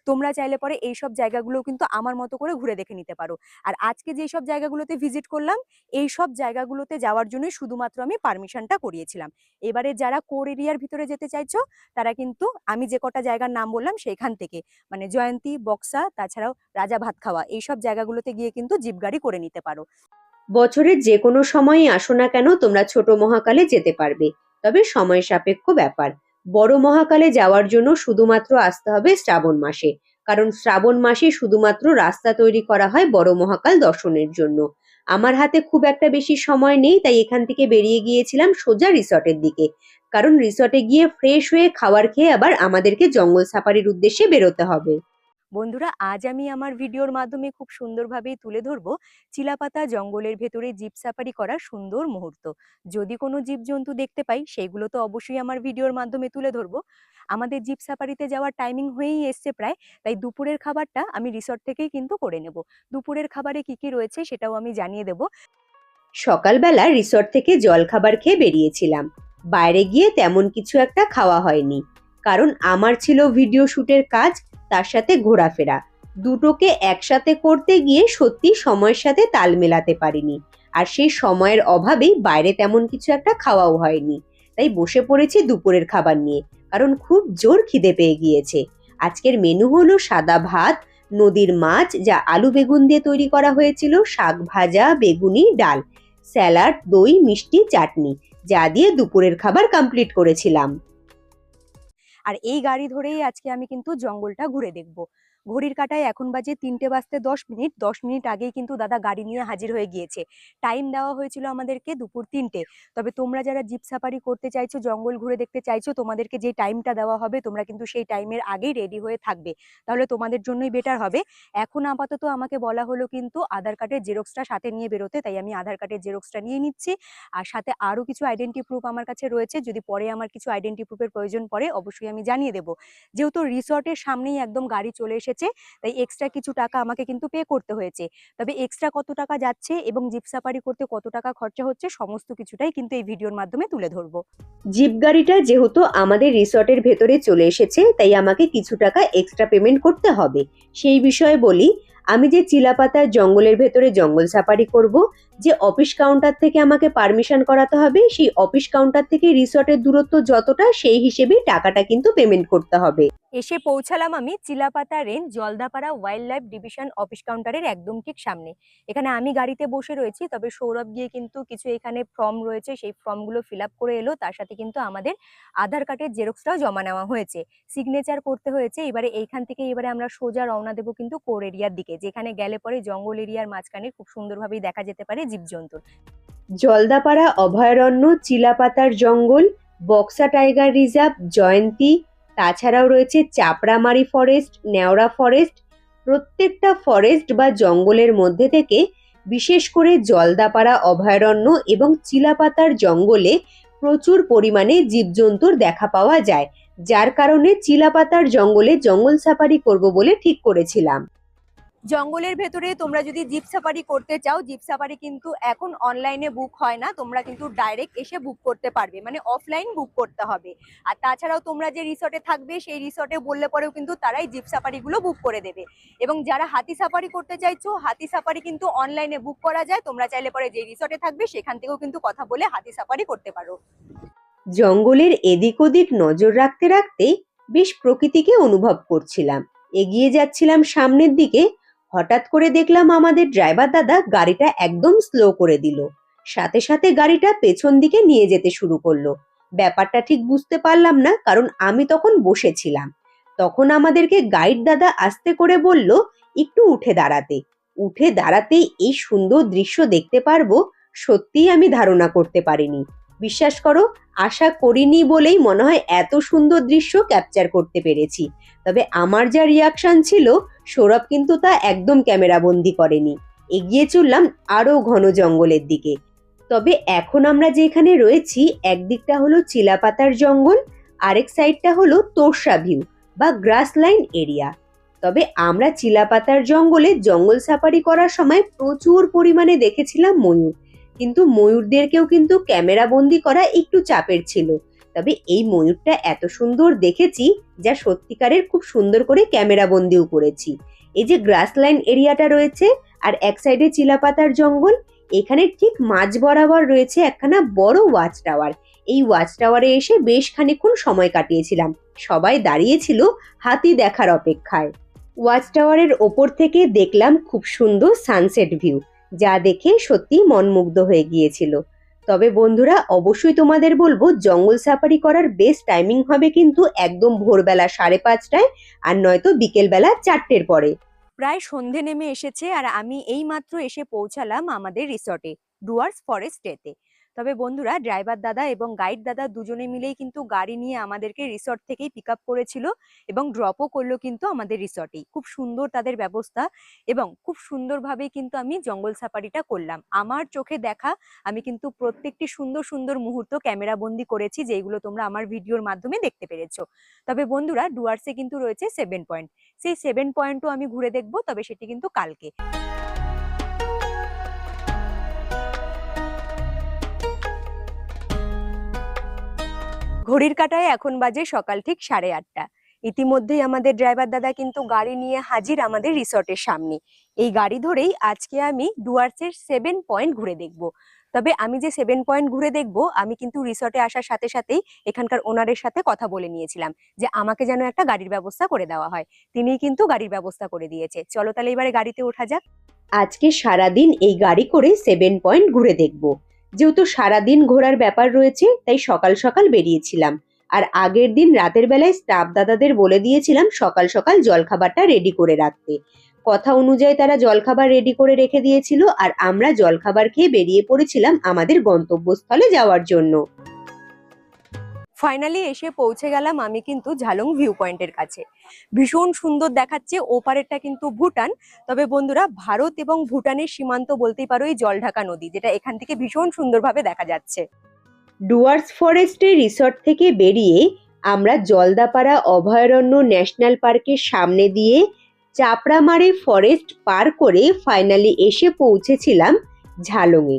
তোমরা চাইলে পরে এইসব জায়গাগুলো কিন্তু আমার মতো করে ঘুরে দেখে নিতে পারো। আর আজকে যেই সব জায়গাগুলোতে ভিজিট করলাম এই সব জায়গাগুলোতে যাওয়ার জন্য শুধুমাত্র আমি পারমিশনটা করিয়েছিলাম। এবারে যারা কোর এরিয়ার ভিতরে যেতে চাইছো তারা কিন্তু আমি যে কটা জায়গার নাম বললাম সেইখান থেকে, মানে জয়ন্তী, বক্সা, তাছাড়াও রাজা ভাত খাওয়া, এইসব জায়গাগুলোতে গিয়ে কিন্তু জিপ গাড়ি করে নিতে পারো। বছরের যে কোনো সময়ই আসো না কেন তোমরা ছোট মহাকালে যেতে পারবে, তবে সময় সাপেক্ষ ব্যাপার। বড় মহাকালে যাওয়ার জন্য শুধুমাত্র আসতে হবে শ্রাবণ মাসে, কারণ শ্রাবণ মাসে শুধুমাত্র রাস্তা তৈরি করা হয় বড় মহাকাল দর্শনের জন্য। আমার হাতে খুব একটা বেশি সময় নেই, তাই এখান থেকে বেরিয়ে গিয়েছিলাম সোজা রিসর্টের দিকে, কারণ রিসর্টে গিয়ে ফ্রেশ হয়ে খাবার খেয়ে আবার আমাদেরকে জঙ্গল সাফারির উদ্দেশ্যে বেরোতে হবে। বন্ধুরা, আজ আমি আমার ভিডিওর মাধ্যমে খুব সুন্দরভাবেই তুলে ধরবো চিলাপাতা জঙ্গলের ভেতরে জিপ সাফারি করার সুন্দর মুহূর্ত। যদি কোনো জীবজন্তু দেখতে পাই সেগুলো তো অবশ্যই আমার ভিডিওর মাধ্যমে তুলে ধরবো। আমাদের জিপ সাফারিতে যাওয়ার টাইমিং হয়েই এসছে প্রায়, তাই দুপুরের খাবারটা আমি রিসর্ট থেকেই কিন্তু করে নেব। দুপুরের খাবারে কি কি রয়েছে সেটাও আমি জানিয়ে দেবো। সকালবেলা রিসর্ট থেকে জলখাবার খেয়ে বেরিয়েছিলাম। বাইরে গিয়ে তেমন কিছু একটা খাওয়া হয়নি, কারণ আমার ছিল ভিডিও শুটের কাজ, তার সাথে ঘোরাফেরা। দুটোকে একসাথে করতে গিয়ে সত্যি সময়ের সাথে তাল মেলাতে পারিনি, আর সেই সময়ের অভাবেই বাইরে তেমন কিছু একটা খাওয়াও হয়নি। তাই বসে পড়েছি দুপুরের খাবার নিয়ে, কারণ খুব জোর খিদে পেয়ে গিয়েছে। আজকের মেনু হলো সাদা ভাত, নদীর মাছ যা আলু বেগুন দিয়ে তৈরি করা হয়েছিল, শাক ভাজা, বেগুনি, ডাল, স্যালাড, দই, মিষ্টি, চাটনি, যা দিয়ে দুপুরের খাবার কমপ্লিট করেছিলাম। আর এই গাড়ি ধরেই আজকে আমি কিন্তু জঙ্গলটা ঘুরে দেখব। ঘড়ির কাঁটায় এখন বাজে 3:10 10 মিনিট আগেই কিন্তু দাদা গাড়ি নিয়ে হাজির হয়ে গিয়েছে। টাইম দেওয়া হয়েছিল আমাদেরকে দুপুর 3টে। তবে তোমরা যারা জিপ সাফারি করতে চাইছো, জঙ্গল ঘুরে দেখতে চাইছো, তোমাদেরকে যে টাইমটা দেওয়া হবে তোমরা কিন্তু সেই টাইমের আগেই রেডি হয়ে থাকবে, তাহলে তোমাদের জন্যই বেটার হবে। এখন আপাতত আমাকে বলা হলো কিন্তু আধার কার্ডের জেরক্সটা সাথে নিয়ে বেরোতে, তাই আমি আধার কার্ডের জেরক্সটা নিয়ে নিচ্ছি। আর সাথে আরো কিছু আইডেন্টি প্রুফ আমার কাছে রয়েছে, যদি পরে আমার কিছু আইডেন্টি প্রুফের প্রয়োজন পড়ে অবশ্যই আমি জানিয়ে দেবো। যেহেতু রিসর্টের সামনেই একদম গাড়ি চলে এসেছে, তাই এক্সট্রা কিছু টাকা আমাকে কিন্তু পে করতে হয়েছে। তবে এক্সট্রা কত টাকা যাচ্ছে এবং জিপ সাফারি করতে কত টাকা খরচা হচ্ছে সমস্ত কিছুটাই কিন্তু এই ভিডিওর মাধ্যমে তুলে ধরবো। জিপ গাড়িটা যেহেতু আমাদের রিসর্টের ভেতরে চলে এসেছে, তাই আমাকে কিছু টাকা এক্সট্রা পেমেন্ট করতে হবে। সেই বিষয়ে বলি, আমি যে চিলাপাতার জঙ্গলের ভেতরে জঙ্গল সাফারি করব, যে অফিস কাউন্টার থেকে আমাকে পারমিশন করাতে হবে, সেই অফিস কাউন্টার থেকে রিসর্টের দূরত্ব যতটা সেই হিসেবে টাকাটা কিন্তু পেমেন্ট করতে হবে। এসে পৌঁছালাম আমি Chilapata range Jaldapara wild life division office কাউন্টারের একদম ঠিক সামনে। এখানে আমি গাড়িতে বসে রয়েছি, তবে সৌরভ গিয়ে কিন্তু কিছু এখানে ফর্ম রয়েছে সেই ফর্মগুলো ফিল আপ করে এলো। তার সাথে কিন্তু আমাদের আধার কার্ডের জেরক্সটাও জমা নেওয়া হয়েছে, সিগনেচার করতে হয়েছে। এবারে এইখান থেকে এবারে আমরা সোজা রওনা দেবো কিন্তু কোর এরিয়ার দিকে, যেখানে গেলে পরে জঙ্গল এরিয়ার মাঝখানে খুব সুন্দরভাবেই দেখা যেতে পারে জীবজন্তুর। জলদাপাড়া অভয়ারণ্য, চিলাপাতার জঙ্গল, বক্সা টাইগার রিজার্ভ, জয়ন্তী, তাছাড়াও রয়েছে চাপড়ামারি ফরেস্ট, নেওড়া ফরেস্ট। প্রত্যেকটা ফরেস্ট বা জঙ্গলের মধ্যে থেকে বিশেষ করে জলদাপাড়া অভয়ারণ্য এবং চিলাপাতার জঙ্গলে প্রচুর পরিমাণে জীবজন্তুর দেখা পাওয়া যায়, যার কারণে চিলাপাতার জঙ্গলে জঙ্গল সাফারি করব বলে ঠিক করেছিলাম। জঙ্গলের ভেতরে তোমরা যদি জিপ সাফারি করতে চাও, জিপ সাফারি কিন্তু এখন অনলাইনে বুক হয় না, তোমরা কিন্তু ডাইরেক্ট এসে বুক করতে পারবে, মানে অফলাইন বুক করতে হবে। আর তাছাড়াও তোমরা যে রিসর্টে থাকবে সেই রিসর্টে বললে পরেও কিন্তু তারাই জিপ সাফারি গুলো বুক করে দেবে। এবং যারা হাতি সাফারি করতে চাইছো, হাতি সাফারি কিন্তু অনলাইনে বুক করা যায়, তোমরা চাইলে পরে যে রিসর্টে থাকবে সেখান থেকেও কিন্তু কথা বলে হাতি সাফারি করতে পারো। জঙ্গলের এদিক ওদিক নজর রাখতে রাখতে বেশ প্রকৃতিকে অনুভব করছিলাম। এগিয়ে যাচ্ছিলাম সামনের দিকে, হঠাৎ করে দেখলাম আমাদের ড্রাইভার দাদা গাড়িটা একদম স্লো করে দিল, সাথে সাথে গাড়িটা পেছন দিকে নিয়ে যেতে শুরু করলো। ব্যাপারটা ঠিক বুঝতে পারলাম না, কারণ আমি তখন বসেছিলাম। তখন আমাদেরকে গাইড দাদা আস্তে করে বলল একটু উঠে দাঁড়াতে। উঠে দাঁড়াতেই এই সুন্দর দৃশ্য দেখতে পারবো সত্যিই আমি ধারণা করতে পারিনি। বিশ্বাস করো, আশা করিনি বলেই মনে হয় এত সুন্দর দৃশ্য ক্যাপচার করতে পেরেছি। তবে আমার যা রিয়াকশন ছিল, সৌরভ কিন্তু তা একদম ক্যামেরা বন্দি করেনি। এগিয়ে চললাম আরো ঘন জঙ্গলের দিকে। তবে এখন আমরা যেখানে রয়েছি, একদিকটা হলো চিলাপাতার জঙ্গল, আরেক সাইডটা হলো তোরসা ভিউ বা গ্রাস লাইন এরিয়া। তবে আমরা চিলাপাতার জঙ্গলে জঙ্গল সাফারি করার সময় প্রচুর পরিমাণে দেখেছিলাম ময়ূর, কিন্তু ময়ূরদেরকেও কিন্তু ক্যামেরা বন্দি করা একটু চাপের ছিল। তবে এই ময়ূরটা এত সুন্দর দেখেছি যা সত্যিকারের খুব সুন্দর করে ক্যামেরা বন্দিও করেছি। এই যে গ্রাস লাইন এরিয়াটা রয়েছে আর এক সাইডে চিলাপাতার জঙ্গল, এখানে ঠিক মাঝ বরাবর রয়েছে একখানা বড় ওয়াচ টাওয়ার। এই ওয়াচ টাওয়ারে এসে বেশ খানিকক্ষণ সময় কাটিয়েছিলাম। সবাই দাঁড়িয়েছিল হাতি দেখার অপেক্ষায়। ওয়াচ টাওয়ারের ওপর থেকে দেখলাম খুব সুন্দর সানসেট ভিউ, যা দেখে সত্যি মনমুগ্ধ হয়ে গিয়েছিল। তবে বন্ধুরা, অবশ্যই তোমাদের বলবো জঙ্গল সাফারি করার বেস্ট টাইমিং হবে কিন্তু একদম ভোরবেলা 5:30টায়, আর নয়তো বিকেলবেলা 4টের পরে। প্রায় সন্ধে নেমে এসেছে আর আমি এই মাত্র এসে পৌঁছালাম আমাদের রিসর্টে, ডুয়ার্স ফরেস্ট এতে। তবে বন্ধুরা, ড্রাইভার দাদা এবং গাইড দাদা দুজনে মিলেই কিন্তু গাড়ি নিয়ে আমাদেরকে রিসর্ট থেকেই পিক আপ করেছিল এবং ড্রপও করলো কিন্তু আমাদের রিসর্টেই। খুব সুন্দর তাদের ব্যবস্থা এবং খুব সুন্দরভাবে কিন্তু আমি জঙ্গল সাফারিটা করলাম। আমার চোখে দেখা আমি কিন্তু প্রত্যেকটি সুন্দর সুন্দর মুহূর্ত ক্যামেরা বন্দি করেছি, যেগুলো তোমরা আমার ভিডিওর মাধ্যমে দেখতে পেরেছো। তবে বন্ধুরা, ডুয়ার্সে কিন্তু রয়েছে 7 পয়েন্ট, সেই 7 পয়েন্টও আমি ঘুরে দেখবো, তবে সেটি কিন্তু কালকে। ঘড়ির কাঁটায় এখন বাজে সকাল ঠিক 8:30। ইতিমধ্যেই আমাদের ড্রাইভার দাদা কিন্তু গাড়ি নিয়ে হাজির আমাদের রিসর্টের সামনে। এই গাড়ি ধরেই আজকে আমি ডুয়ার্সের 7 পয়েন্ট ঘুরে দেখব। তবে আমি যে 7 পয়েন্ট ঘুরে দেখব, আমি কিন্তু রিসর্টে আসার সাথে সাথেই এখানকার ওনারের সাথে কথা বলে নিয়েছিলাম যে আমাকে যেন একটা গাড়ির ব্যবস্থা করে দেওয়া হয়। তিনিই কিন্তু গাড়ির ব্যবস্থা করে দিয়েছে। চলো তাহলে এবারে গাড়িতে ওঠা যাক। আজকে সারাদিন এই গাড়ি করে 7 পয়েন্ট ঘুরে দেখব। যেহেতু সারাদিন ঘোরার ব্যাপার রয়েছে, তাই সকাল সকাল বেরিয়েছিলাম। আর আগের দিন রাতের বেলায় স্টাফ দাদাদের বলে দিয়েছিলাম সকাল সকাল জলখাবারটা রেডি করে রাখতে। কথা অনুযায়ী তারা জলখাবার রেডি করে রেখে দিয়েছিল, আর আমরা জলখাবার খেয়ে বেরিয়ে পড়েছিলাম আমাদের গন্তব্যস্থলে যাওয়ার জন্য। ফাইনালি এসে পৌঁছে গেলাম আমি কিন্তু ঝালং ভিউ পয়েন্টের কাছে। ভীষণ সুন্দর দেখাচ্ছে, ওপারেরটা কিন্তু ভুটান। তবে বন্ধুরা, ভারত এবং ভুটানের সীমান্ত বলতেই পারো এই জলঢাকা নদী, যেটা এখান থেকে ভীষণ সুন্দরভাবে দেখা যাচ্ছে। ডুয়ার্স ফরেস্টের রিসর্ট থেকে বেরিয়ে আমরা জলদাপাড়া অভয়ারণ্য ন্যাশনাল পার্কের সামনে দিয়ে চাপড়ামারি ফরেস্ট পার করে ফাইনালি এসে পৌঁছেছিলাম ঝালংয়ে।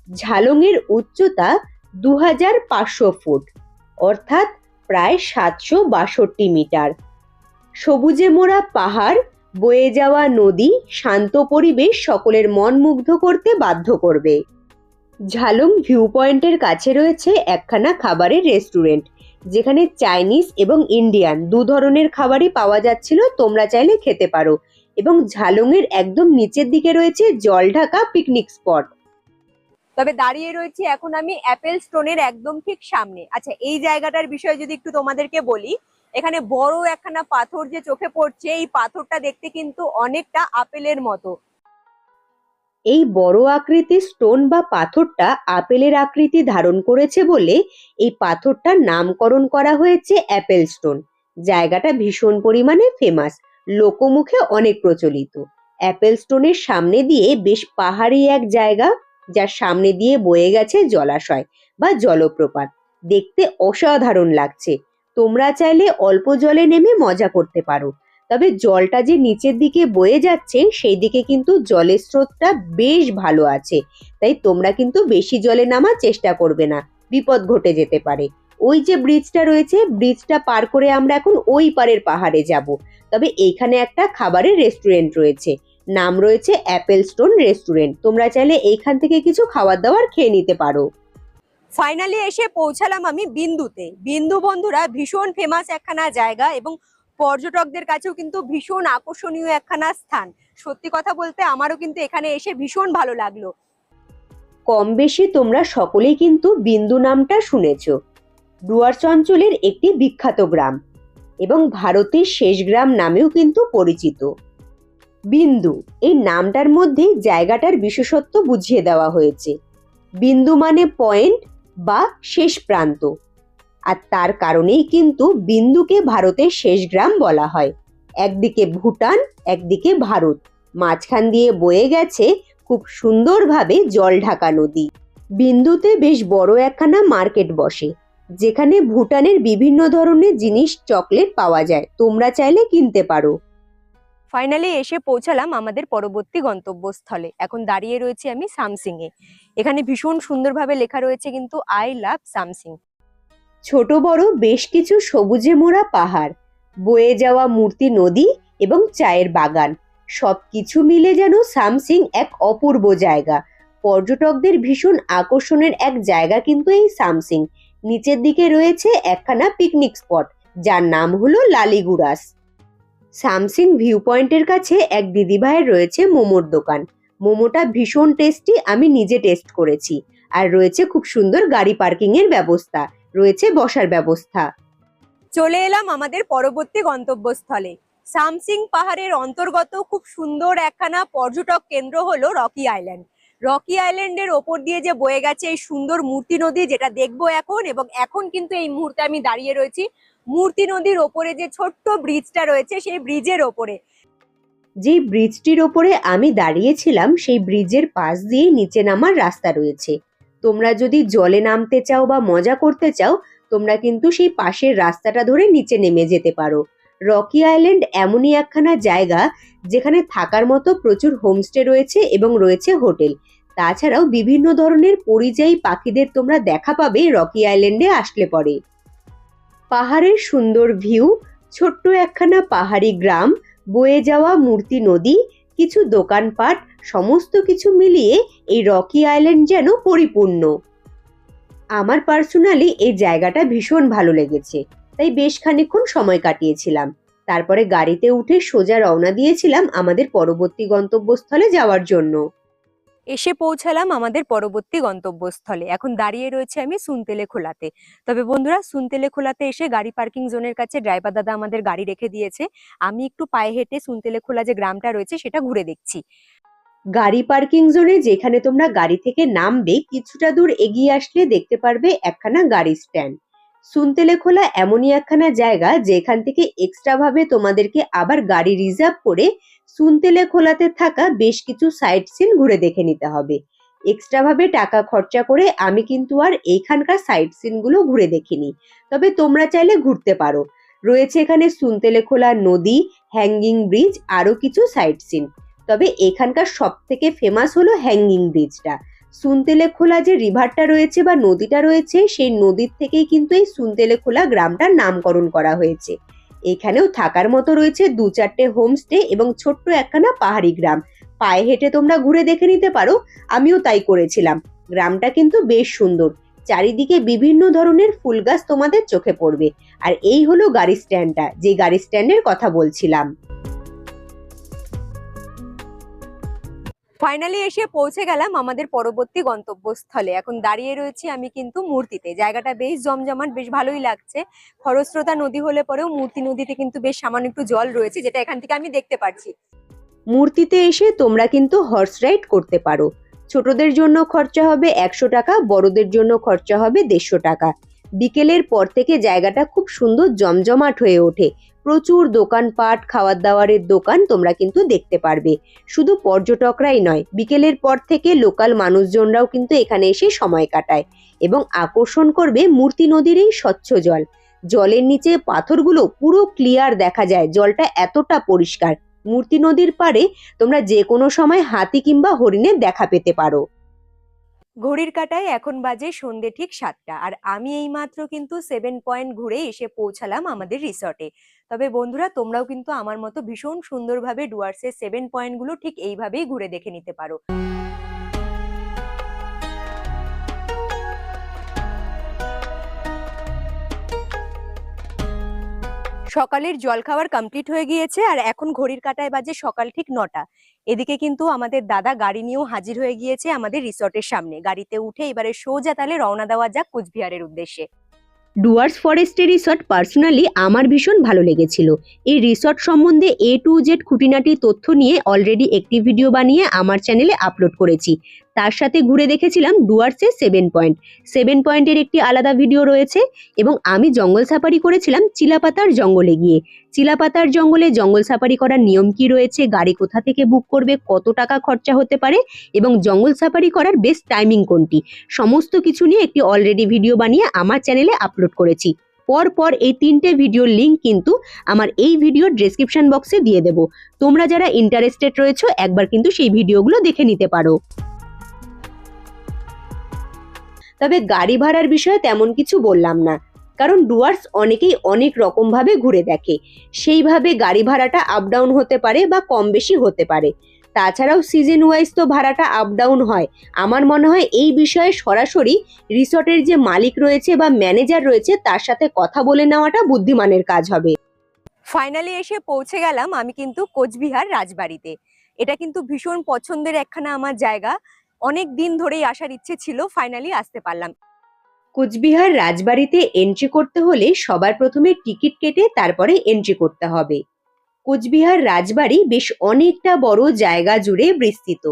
ঝালংয়ের উচ্চতা 2500 ফুট, অর্থাৎ প্রায় 762 মিটার। সবুজে মোড়া পাহাড়, বয়ে যাওয়া নদী, শান্ত পরিবেশ সকলের মন মুগ্ধ করতে বাধ্য করবে। ঝালং ভিউ পয়েন্টের কাছে রয়েছে একখানা খাবারের রেস্টুরেন্ট, যেখানে চাইনিজ এবং ইন্ডিয়ান দু ধরনের খাবারই পাওয়া যাচ্ছিল, তোমরা চাইলে খেতে পারো। এবং ঝালংয়ের একদম নিচের দিকে রয়েছে জলঢাকা পিকনিক স্পট। তবে দাঁড়িয়ে রয়েছি এখন আমি অ্যাপেল স্টোনের একদম ঠিক সামনে। আচ্ছা, এই জায়গাটার বিষয়ে যদি একটু তোমাদেরকে বলি, এখানে বড় একখানা পাথর যে চোখে পড়ছে, এই পাথরটা দেখতে কিন্তু অনেকটা আপেলের মতো। এই বড় আকৃতির স্টোন বা পাথরটা আপেলের আকৃতি ধারণ করেছে বলে এই পাথরটার নামকরণ করা হয়েছে অ্যাপেল স্টোন। জায়গাটা ভীষণ পরিমাণে ফেমাস, লোকমুখে অনেক প্রচলিত। অ্যাপেল স্টোনের সামনে দিয়ে বেশ পাহাড়ি এক জায়গা, যার সামনে দিয়ে বয়ে গেছে জলাশয় বা জলপ্রপাত। দেখতে অসাধারণ লাগছে। তোমরা চাইলে অল্প জলে নেমে মজা করতে পারো। তবে জলটা যে নিচের দিকে বয়ে যাচ্ছে সেই দিকে কিন্তু জলের স্রোতটা বেশ ভালো আছে, তাই তোমরা কিন্তু বেশি জলে নামার চেষ্টা করবে না, বিপদ ঘটে যেতে পারে। ওই যে ব্রিজটা রয়েছে, ব্রিজটা পার করে আমরা এখন ওই পারের পাহাড়ে যাব। তবে এইখানে একটা খাবারের রেস্টুরেন্ট রয়েছে, নাম রয়েছে অ্যাপেল স্টোন রেস্টুরেন্ট। তোমরা চাইলে এইখান থেকে কিছু খাবার দাবার খেয়ে নিতে পারো। ফাইনালি এসে পৌঁছালাম আমি বিন্দুতে। বিন্দু বন্ধুরা ভীষণ ফেমাস একখানা জায়গা এবং পর্যটকদের কাছেও কিন্তু ভীষণ আকর্ষণীয় একখানা স্থান। সত্যি কথা বলতে আমারও কিন্তু এখানে এসে ভীষণ ভালো লাগলো। কম বেশি তোমরা সকলেই কিন্তু বিন্দু নামটা শুনেছো। ডুয়ার্স অঞ্চলের একটি বিখ্যাত গ্রাম এবং ভারতের শেষ গ্রাম নামেও কিন্তু পরিচিত। বিন্দু এই নামটার মধ্যে জায়গাটার বিশেষত্ব বুঝিয়ে দেওয়া হয়েছে। বিন্দু মানে পয়েন্ট বা শেষ প্রান্ত, আর তার কারণেই কিন্তু বিন্দুকে ভারতের শেষ গ্রাম বলা হয়। একদিকে ভুটান, একদিকে ভারত, মাঝখান দিয়ে বয়ে গেছে খুব সুন্দরভাবে জলঢাকা নদী। বিন্দুতে বেশ বড় একখানা মার্কেট বসে, যেখানে ভুটানের বিভিন্ন ধরনের জিনিস, চকলেট পাওয়া যায়, তোমরা চাইলে কিনতে পারো। ফাইনালি এসে পৌঁছালাম আমাদের পরবর্তী গন্তব্যস্থলে। এখন দাঁড়িয়ে রয়েছি আমি সামসিং এ। এখানে ভীষণ সুন্দরভাবে লেখা রয়েছে কিন্তু আই লাভ সামসিং। ছোট বড় বেশ কিছু সবুজে মোড়া পাহাড়, বয়ে যাওয়া মূর্তি নদী এবং চায়ের বাগান, সবকিছু মিলে যেন সামসিং এক অপূর্ব জায়গা। পর্যটকদের ভীষণ আকর্ষণের এক জায়গা কিন্তু এই সামসিং। নিচের দিকে রয়েছে একখানা পিকনিক স্পট, যার নাম হলো লালিগুড়াস। সামসিং ভিউ পয়েন্টের কাছে এক দিদিভাইয়ের রয়েছে মোমোর দোকান। মোমোটা ভীষণ টেস্টি, আমি নিজে টেস্ট করেছি। আর রয়েছে খুব সুন্দর গাড়ি পার্কিং এর ব্যবস্থা, রয়েছে বসার ব্যবস্থা। চলে এলাম আমাদের পরবর্তী গন্তব্যস্থলে। সামসিং পাহাড়ের অন্তর্গত খুব সুন্দর একখানা পর্যটক কেন্দ্র হলো রকি আইল্যান্ড। রকি আইল্যান্ডের ওপর দিয়ে যে বয়ে গেছে এই সুন্দর মূর্তি নদী, যেটা দেখবো এখন। এবং এখন কিন্তু এই মুহূর্তে আমি দাঁড়িয়ে রয়েছি মূর্তি নদীর ওপরে যে ছোট্ট ব্রিজটা রয়েছে, সেই ব্রিজের ওপরে। যে ব্রিজটির ওপরে আমি দাঁড়িয়েছিলাম সেই ব্রিজের পাশ দিয়ে নিচে নামার রাস্তা রয়েছে। তোমরা যদি জলে নামতে চাও বা মজা করতে চাও, তোমরা কিন্তু সেই পাশের রাস্তাটা ধরে নিচে নেমে যেতে পারো। রকি আইল্যান্ড এমনই একখানা জায়গা যেখানে থাকার মতো প্রচুর হোমস্টে রয়েছে এবং রয়েছে হোটেল। তাছাড়াও বিভিন্ন ধরনের পরিযায়ী পাখিদের তোমরা দেখা পাবে রকি আইল্যান্ডে আসলে পরে। পাহাড়ের সুন্দর ভিউ, ছোট্ট একখানা পাহাড়ি গ্রাম, বয়ে যাওয়া মূর্তি নদী, কিছু দোকানপাট, সমস্ত কিছু মিলিয়ে এই রকি আইল্যান্ড যেন পরিপূর্ণ। আমার পার্সোনালি এই জায়গাটা ভীষণ ভালো লেগেছে, তাই বেশ খানিকক্ষণ সময় কাটিয়েছিলাম। তারপরে গাড়িতে উঠে সোজা রওনা দিয়েছিলাম আমাদের পরবর্তী গন্তব্যস্থলে যাওয়ার জন্য। এসে পৌঁছালাম আমাদের পরবর্তী গন্তব্যস্থলে। এখন দাঁড়িয়ে রয়েছে আমি সুনতেলে খোলাতে। তবে বন্ধুরা, সুনতেলে খোলাতে এসে গাড়ি পার্কিং জোনের কাছে ড্রাইভার দাদা আমাদের গাড়ি রেখে দিয়েছে। আমি একটু পায়ে হেঁটে সুনতেলে খোলা যে গ্রামটা রয়েছে সেটা ঘুরে দেখছি। গাড়ি পার্কিং জোনে যেখানে তোমরা গাড়ি থেকে নামবে কিছুটা দূর এগিয়ে আসলে দেখতে পারবে একখানা গাড়ি স্ট্যান্ড। সুনতেলে খোলা এমনই একখানা জায়গা যেখান থেকে এক্সট্রা ভাবে তোমাদেরকে আবার গাড়ি রিজার্ভ করে সুনতেলে খোলাতে থাকা বেশ কিছু সাইট সিন ঘুরে দেখে নিতে হবে। এক্সট্রা ভাবে টাকা খরচা করে আমি কিন্তু আর এইখানকার সাইট সিন গুলো ঘুরে দেখিনি, তবে তোমরা চাইলে ঘুরতে পারো। রয়েছে এখানে সুনতেলে খোলা নদী, হ্যাঙ্গিং ব্রিজ, আরো কিছু সাইট সিন। তবে এখানকার সব থেকে ফেমাস হলো হ্যাঙ্গিং ব্রিজটা। সুনতেলে খোলা যে রিভারটা রয়েছে বা নদীটা রয়েছে সেই নদীর থেকেই কিন্তু এই সুনতেলে খোলা গ্রামটার নামকরণ করা হয়েছে। এখানেও থাকার মতো রয়েছে 2-4টে হোমস্টে এবং ছোট্ট একখানা পাহাড়ি গ্রাম। পায়ে হেঁটে তোমরা ঘুরে দেখে নিতে পারো, আমিও তাই করেছিলাম। গ্রামটা কিন্তু বেশ সুন্দর, চারিদিকে বিভিন্ন ধরনের ফুল গাছ তোমাদের চোখে পড়বে। আর এই হলো গাড়ি স্ট্যান্ডটা, যে গাড়ি স্ট্যান্ডের কথা বলছিলাম। ফাইনালি এসে পৌঁছে গেলাম আমাদের পরবর্তী গন্তব্যস্থলে। এখন দাঁড়িয়ে রয়েছি আমি কিন্তু মূর্তিতে। জায়গাটা বেশ জমজমাট, বেশ ভালোই লাগছে। খরস্রোতা নদী হলে পরেও মূর্তি নদীতে কিন্তু বেশ সামান্য একটু জল রয়েছে, যেটা এখান থেকে আমি দেখতে পাচ্ছি। মূর্তিতে এসে তোমরা কিন্তু হর্স রাইড করতে পারো। ছোটদের জন্য খরচা হবে 100 টাকা, বড়দের জন্য খরচা হবে 150 টাকা। বিকেলের পর থেকে জায়গাটা খুব সুন্দর জমজমাট হয়ে ওঠে। প্রচুর দোকানপাট, খাওয়ার দাওয়ারের দোকান তোমরা কিন্তু দেখতে পারবে। শুধু পর্যটকরাই নয়, বিকেলের পর থেকে লোকাল মানুষজনরাও কিন্তু এখানে এসে সময় কাটায়। এবং আকর্ষণ করবে মূর্তি নদীর এই স্বচ্ছ জল। জলের নিচে পাথরগুলো পুরো ক্লিয়ার দেখা যায়, জলটা এতটা পরিষ্কার। মূর্তি নদীর পাড়ে তোমরা যে কোনো সময় হাতি কিংবা হরিণের দেখা পেতে পারো। ঘড়ির কাঁটায় এখন বাজে সন্ধে ঠিক 7টা, আর আমি এইমাত্র কিন্তু 7 পয়েন্ট ঘুরে এসে পৌঁছালাম আমাদের রিসর্টে। তবে বন্ধুরা, তোমরাও কিন্তু আমার মতো ভীষণ সুন্দরভাবে ডুয়ার্সের 7 পয়েন্টগুলো ঠিক এইভাবেই ঘুরে দেখে নিতে পারো। সকালের জলখাবার কমপ্লিট হয়ে গিয়েছে, আর এখন ঘড়ির কাঁটায় বাজে সকাল ঠিক 9টা। এদিকে কিন্তু আমাদের দাদা গাড়ি নিয়েও হাজির হয়ে গিয়েছে আমাদের রিসর্টের সামনে। গাড়িতে উঠে এবারে সোজা তালে রওনা দেওয়া যাক কোচবিহারের উদ্দেশ্যে। ডুয়ার্স ফরেস্টে রিসর্ট পার্সোনালি আমার ভীষণ ভালো লেগেছিল। এই রিসর্ট সম্বন্ধে A to Z খুঁটিনাটি তথ্য নিয়ে অলরেডি একটি ভিডিও বানিয়ে আমার চ্যানেলে আপলোড করেছি। তার সাথে ঘুরে দেখেছিলাম ডুয়ার্সের 7 পয়েন্ট। 7 পয়েন্টের একটি আলাদা ভিডিও রয়েছে। এবং আমি জঙ্গল সাফারি করেছিলাম চিলাপাতার জঙ্গলে গিয়ে। চিলাপাতার জঙ্গলে জঙ্গল সাফারি করার নিয়ম কি রয়েছে, গাড়ি কোথা থেকে বুক করবে, কত টাকা খরচা হতে পারে এবং জঙ্গল সাফারি করার বেস্ট টাইমিং কোনটি, সমস্ত কিছু নিয়ে একটি অলরেডি ভিডিও বানিয়ে আমার চ্যানেলে আপলোড করেছি। পর এই 3টে ভিডিওর লিংক কিন্তু আমার এই ভিডিওর ডেসক্রিপশন বক্সে দিয়ে দেব। তোমরা যারা ইন্টারেস্টেড রয়েছো একবার কিন্তু সেই ভিডিওগুলো দেখে নিতে পারো। তবে গাড়ি ভাড়ার বিষয়ে তেমন কিছু বললাম না, কারণ ডুয়ার্স অনেকেই অনেক রকম ভাবে ঘুরে দেখে। সেইভাবে গাড়ি ভাড়াটা আপ ডাউন হতে পারে বা কম বেশি হতে পারে। তাছাড়াও সিজন ওয়াইজ তো ভাড়াটা আপ ডাউন হয়। আমার মনে হয় এই বিষয়ে সরাসরি রিসর্টের যে মালিক রয়েছে বা ম্যানেজার রয়েছে তার সাথে কথা বলে নেওয়াটা বুদ্ধিমানের কাজ হবে। ফাইনালি এসে পৌঁছে গেলাম আমি কিন্তু কোচবিহার রাজবাড়িতে। এটা কিন্তু ভীষণ পছন্দের একখানা আমার জায়গা। অনেক দিন ধরেই আসার ইচ্ছে ছিল, ফাইনালি আসতে পারলাম। কোচবিহার রাজবাড়িতে এন্ট্রি করতে হলে সবার প্রথমে টিকিট কেটে তারপরে এন্ট্রি করতে হবে। কোচবিহার রাজবাড়ি বেশ অনেকটা বড় জায়গা জুড়ে বিস্তৃত।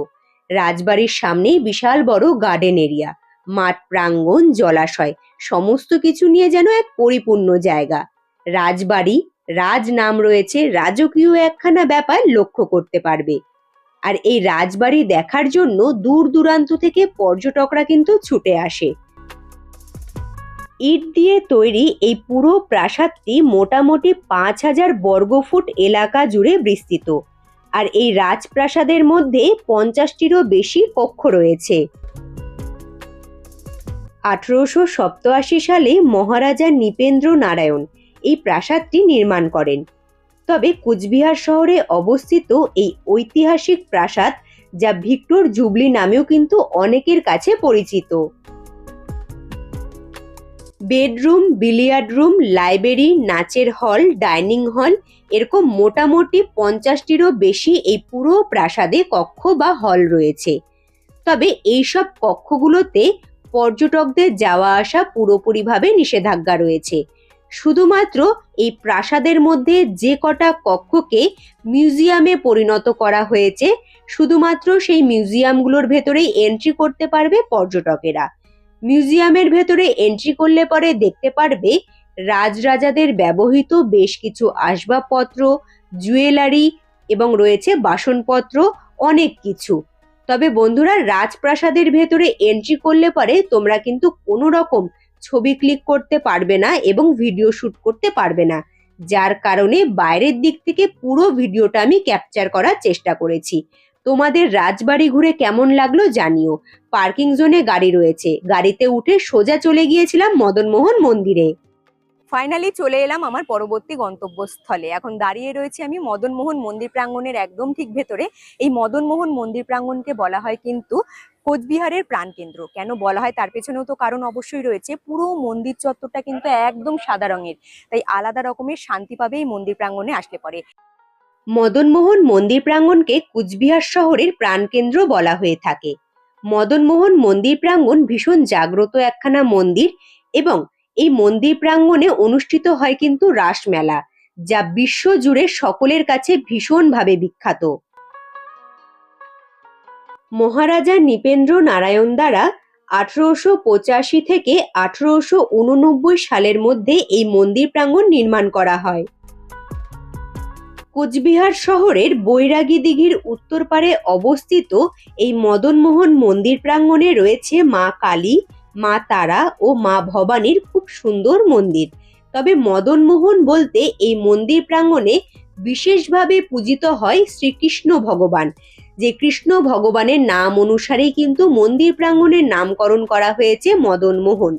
রাজবাড়ির সামনেই বিশাল বড় গার্ডেন এরিয়া, মাঠ প্রাঙ্গণ, জলাশয়, সমস্ত কিছু নিয়ে যেন এক পরিপূর্ণ জায়গা। রাজবাড়ি, রাজ নাম রয়েছে, রাজকীয় একখানা ব্যাপার লক্ষ্য করতে পারবে। আর এই রাজবাড়ি দেখার জন্য দূর দূরান্ত থেকে পর্যটকরা কিন্তু ছুটে আসে। ইট দিয়ে তৈরি এই পুরো প্রাসাদটি মোটামুটি 5000 বর্গফুট এলাকা জুড়ে বিস্তৃত। আর এই রাজপ্রাসাদের মধ্যে 50টিরও বেশি কক্ষ রয়েছে। 1887 সালে মহারাজা নৃপেন্দ্র নারায়ণ এই প্রাসাদটি নির্মাণ করেন। তবে কোচবিহার শহরে অবস্থিত এই ঐতিহাসিক প্রাসাদ, যা ভিক্টর জুবলি নামেও কিন্তু অনেকের কাছে পরিচিত। বেডরুম, বিলিয়ার্ড রুম, লাইব্রেরি, নাচের হল, ডাইনিং হল, এরকম মোটামুটি 50টিরও বেশি এই পুরো প্রাসাদে কক্ষ বা হল রয়েছে। তবে এইসব কক্ষগুলোতে পর্যটকদের যাওয়া আসা পুরোপুরিভাবে নিষেধাজ্ঞা রয়েছে। শুধুমাত্র এই প্রাসাদের মধ্যে যে কটা কক্ষকে মিউজিয়ামে পরিণত করা হয়েছে, শুধুমাত্র সেই মিউজিয়ামগুলোর ভেতরেই এন্ট্রি করতে পারবে পর্যটকেরা। মিউজিয়ামের ভেতরে এন্ট্রি করলে পরে দেখতে পারবে রাজরাজাদের ব্যবহৃত বেশ কিছু আসবাবপত্র, জুয়েলারি এবং রয়েছে বাসনপত্র, অনেক কিছু। তবে বন্ধুরা, রাজপ্রাসাদের ভেতরে এন্ট্রি করলে পরে তোমরা কিন্তু কোনো রকম ছবি ক্লিক করতে পারবে না এবং ভিডিও শুট করতে পারবে না, যার কারণে বাইরের দিক থেকে পুরো ভিডিওটা আমি ক্যাপচার করার চেষ্টা করেছি। তোমাদের রাজবাড়ি ঘুরে কেমন লাগলো জানিও। পার্কিং জোনে গাড়ি রয়েছে, গাড়িতে উঠে সোজা চলে গিয়েছিলাম মদনমোহন মন্দিরে। ফাইনালি চলে এলাম আমার পরবর্তী গন্তব্যস্থলে। এখন দাঁড়িয়ে রয়েছি আমি মদনমোহন মন্দির প্রাঙ্গণের একদম ঠিক ভেতরে। এই মদনমোহন মন্দির প্রাঙ্গণকে বলা হয় কিন্তু কোচবিহারের প্রাণকেন্দ্র। কেন বলা হয় তার পেছনেও তো কারণ অবশ্যই রয়েছে। পুরো মন্দির চত্বরটা কিন্তু একদম সাদা রঙের, তাই আলাদা রকমের শান্তি পাবে এই মন্দির প্রাঙ্গণে আসলে পরে। মদনমোহন মন্দির প্রাঙ্গণকে কুচবিহার শহরের প্রাণকেন্দ্র বলা হয়ে থাকে। মদনমোহন মন্দির প্রাঙ্গণ ভীষণ জাগ্রত একখানা মন্দির এবং এই মন্দির প্রাঙ্গণে অনুষ্ঠিত হয় কিন্তু রাসমেলা, যা বিশ্ব জুড়ে সকলের কাছে ভীষণভাবে বিখ্যাত। মহারাজা নৃপেন্দ্র নারায়ণ দ্বারা 1885 থেকে 1889 সালের মধ্যে এই মন্দির প্রাঙ্গণ নির্মাণ করা হয়। কোচবিহার শহরের বৈরাগী দিঘির উত্তর পারে অবস্থিত এই মদনমোহন মন্দির প্রাঙ্গণে রয়েছে মা কালী, মা তারা ও মা ভবানীর খুব সুন্দর মন্দির। তবে মদনমোহন বলতে এই মন্দির প্রাঙ্গণে বিশেষভাবে পূজিত হয় শ্রীকৃষ্ণ ভগবান, যে কৃষ্ণ ভগবানের নাম অনুসারেই কিন্তু মন্দির প্রাঙ্গণের নামকরণ করা হয়েছে মদনমোহন।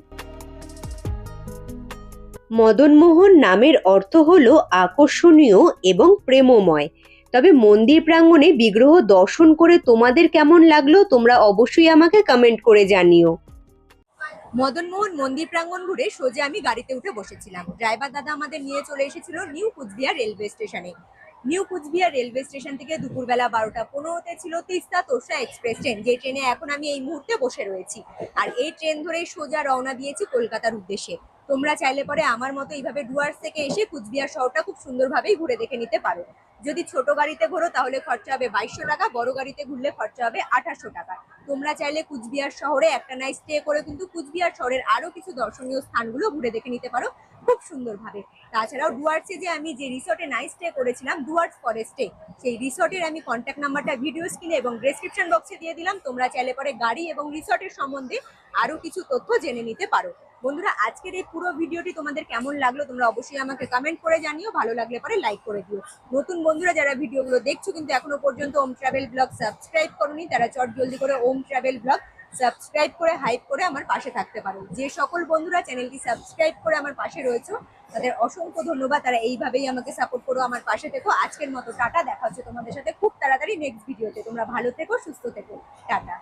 মদনমোহন নামের অর্থ হলো আকর্ষণীয় এবং প্রেমময়। তবে মন্দির প্রাঙ্গণে বিগ্রহ দর্শন করে তোমাদের কেমন লাগলো তোমরা অবশ্যই আমাকে কমেন্ট করে জানিও। মদনমোহন মন্দির প্রাঙ্গণ ঘুরে সোজা আমি গাড়িতে উঠে বসেছিলাম। ড্রাইভার দাদা আমাদের নিয়ে চলে এসেছিল নিউ কুচবিহার রেলওয়ে স্টেশনে। নিউ কুচবিহার রেলওয়ে স্টেশন থেকে দুপুরবেলা 12টা 15তে ছিল তিস্তা তোরসা এক্সপ্রেস ট্রেন, যে ট্রেনে এখন আমি এই মুহূর্তে বসে রয়েছি। আর এই ট্রেন ধরেই সোজা রওনা দিয়েছি কলকাতার উদ্দেশ্যে। তোমরা চাইলে পরে আমার মতো এইভাবে ডুয়ার্স থেকে এসে কুচবিহার শহরটা খুব সুন্দরভাবেই ঘুরে দেখে নিতে পারো। যদি ছোট গাড়িতে ঘোরো তাহলে খরচা হবে 2200 টাকা, বড় গাড়িতে ঘুরলে খরচা হবে 2800 টাকা। তোমরা চাইলে কুচবিহার শহরে একটা নাইট স্টে করে কিন্তু কুচবিহার শহরের আরো কিছু দর্শনীয় স্থানগুলো ঘুরে দেখে নিতে পারো খুব সুন্দরভাবে। তাছাড়াও ডুয়ার্সে যে আমি যে রিসর্টে নাইট স্টে করেছিলাম, ডুয়ার্স ফরেস্টে, সেই রিসর্টের আমি কন্ট্যাক্ট নাম্বারটা ভিডিও স্ক্রিনে এবং ডেসক্রিপশন বক্সে দিয়ে দিলাম। তোমরা চাইলে পরে গাড়ি এবং রিসর্টের সম্বন্ধে আরো কিছু তথ্য জেনে নিতে পারো। বন্ধুরা, আজকের এই পুরো ভিডিওটি তোমাদের কেমন লাগলো তোমরা অবশ্যই আমাকে কমেন্ট করে জানিও। ভালো লাগলে পরে লাইক করে দিও। নতুন বন্ধুরা যারা ভিডিওগুলো দেখছো কিন্তু এখনো পর্যন্ত ওম ট্রাভেল ব্লগ সাবস্ক্রাইব করোনি, তারা চট জলদি করে ওম ট্রাভেল ব্লগ সাবস্ক্রাইব করে হাইপ করে আমার পাশে থাকতে পারো। যে সকল বন্ধুরা চ্যানেলটি সাবস্ক্রাইব করে আমার পাশে রয়েছে তাদের অসংখ্য ধন্যবাদ। তারা এইভাবেই আমাকে সাপোর্ট করো, আমার পাশে থেকো। আজকের মতো টাটা, দেখা হচ্ছে তোমাদের সাথে খুব তাড়াতাড়ি নেক্সট ভিডিওতে। তোমরা ভালো থেকো, সুস্থ থেকো, টাটা।